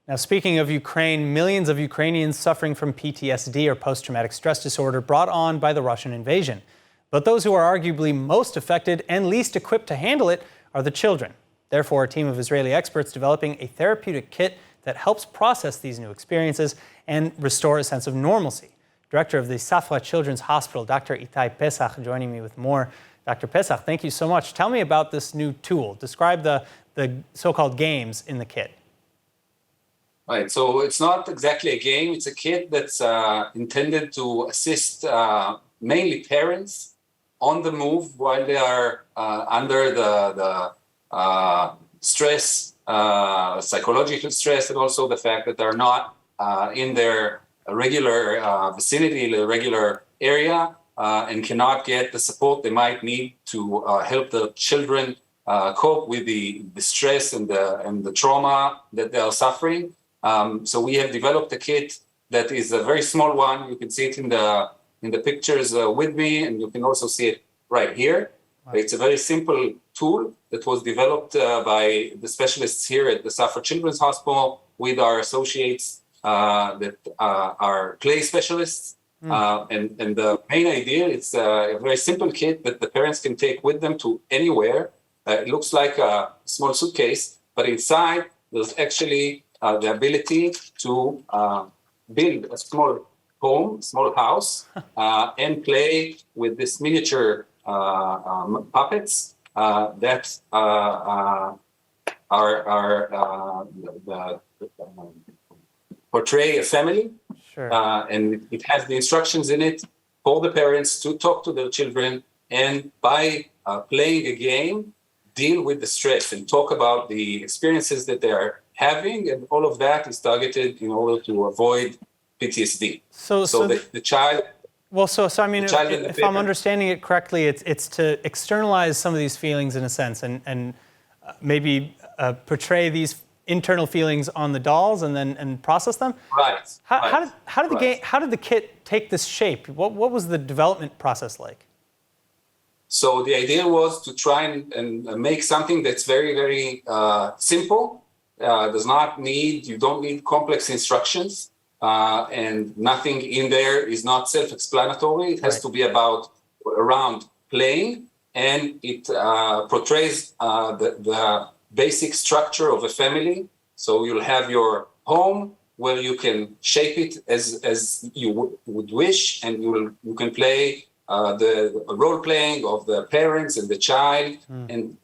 Now, speaking of Ukraine, millions of Ukrainians suffering from PTSD or post-traumatic stress disorder brought on by the Russian invasion. But those who are arguably most affected and least equipped to handle it are the children. Therefore, a team of Israeli experts developing a therapeutic kit that helps process these new experiences and restore a sense of normalcy. Director of the Safra Children's Hospital, Dr. Itai Pessach, joining me with more. Dr. Pessach, thank you so much. Tell me about this new tool. Describe the so-called games in the kit. Right, so it's not exactly a game. It's a kit that's intended to assist mainly parents on the move while they are under the stress, psychological stress, and also the fact that they're not in their regular vicinity, the regular area, and cannot get the support they might need to help the children cope with the stress and the trauma that they are suffering. So we have developed a kit that is a very small one. You can see it in the pictures with me, and you can also see it right here. Wow. It's a very simple tool that was developed by the specialists here at the Safra Children's Hospital with our associates that are play specialists. And the main idea, it's a very simple kit that the parents can take with them to anywhere. It looks like a small suitcase, but inside there's actually the ability to build a small home, small house, and play with this miniature puppets that portray a family. Sure. And it has the instructions in it for the parents to talk to their children and by playing a game, deal with the stress and talk about the experiences that they are having, and all of that is targeted in order to avoid PTSD. So the child... Well, so I mean, if I'm understanding it correctly, it's to externalize some of these feelings in a sense and maybe portray these internal feelings on the dolls and process them? Right. How did the kit take this shape? What was the development process like? So the idea was to try and make something that's very, very simple. You don't need complex instructions, and nothing in there is not self-explanatory. It has to be around playing, and it portrays the basic structure of a family. So you'll have your home where you can shape it as you would wish, and you can play the role playing of the parents and the child, and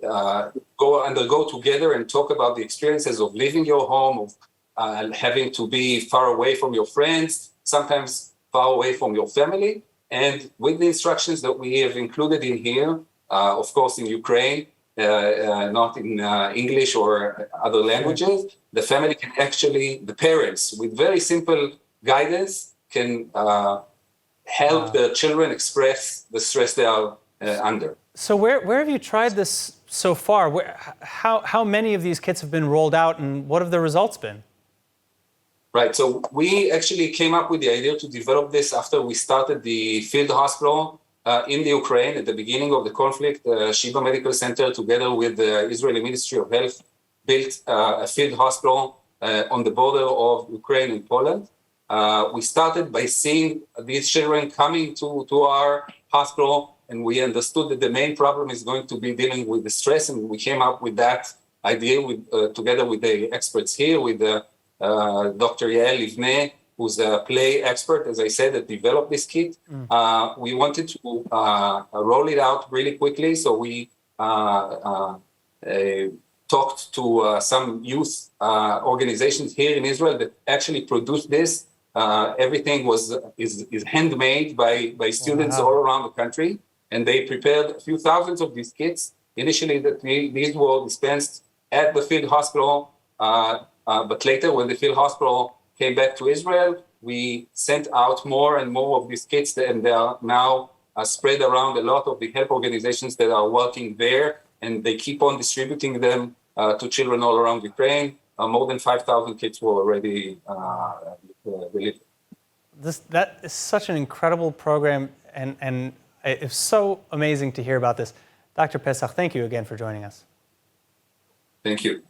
go together and talk about the experiences of leaving your home, of having to be far away from your friends, sometimes far away from your family. And with the instructions that we have included in here, of course in Ukraine, not in English or other languages, the family can the parents, with very simple guidance, can help the children express the stress they are under. So where have you tried this so far? How many of these kits have been rolled out, and what have the results been? Right, so we actually came up with the idea to develop this after we started the field hospital in the Ukraine at the beginning of the conflict. Shiva Medical Center, together with the Israeli Ministry of Health, built a field hospital on the border of Ukraine and Poland. We started by seeing these children coming to our hospital, and we understood that the main problem is going to be dealing with the stress, and we came up with that idea together with the experts here, with Dr. Yael Livne, who's a play expert, as I said, that developed this kit. We wanted to roll it out really quickly, so we talked to some youth organizations here in Israel that actually produced this. Everything is handmade by students all around the country, and they prepared a few thousands of these kits. Initially, these were dispensed at the field hospital, but later, when the field hospital came back to Israel, we sent out more and more of these kits, and they are now spread around a lot of the help organizations that are working there, and they keep on distributing them to children all around Ukraine. More than 5,000 kits were already delivered. That is such an incredible program, and it's so amazing to hear about this. Dr. Pessach, thank you again for joining us. Thank you.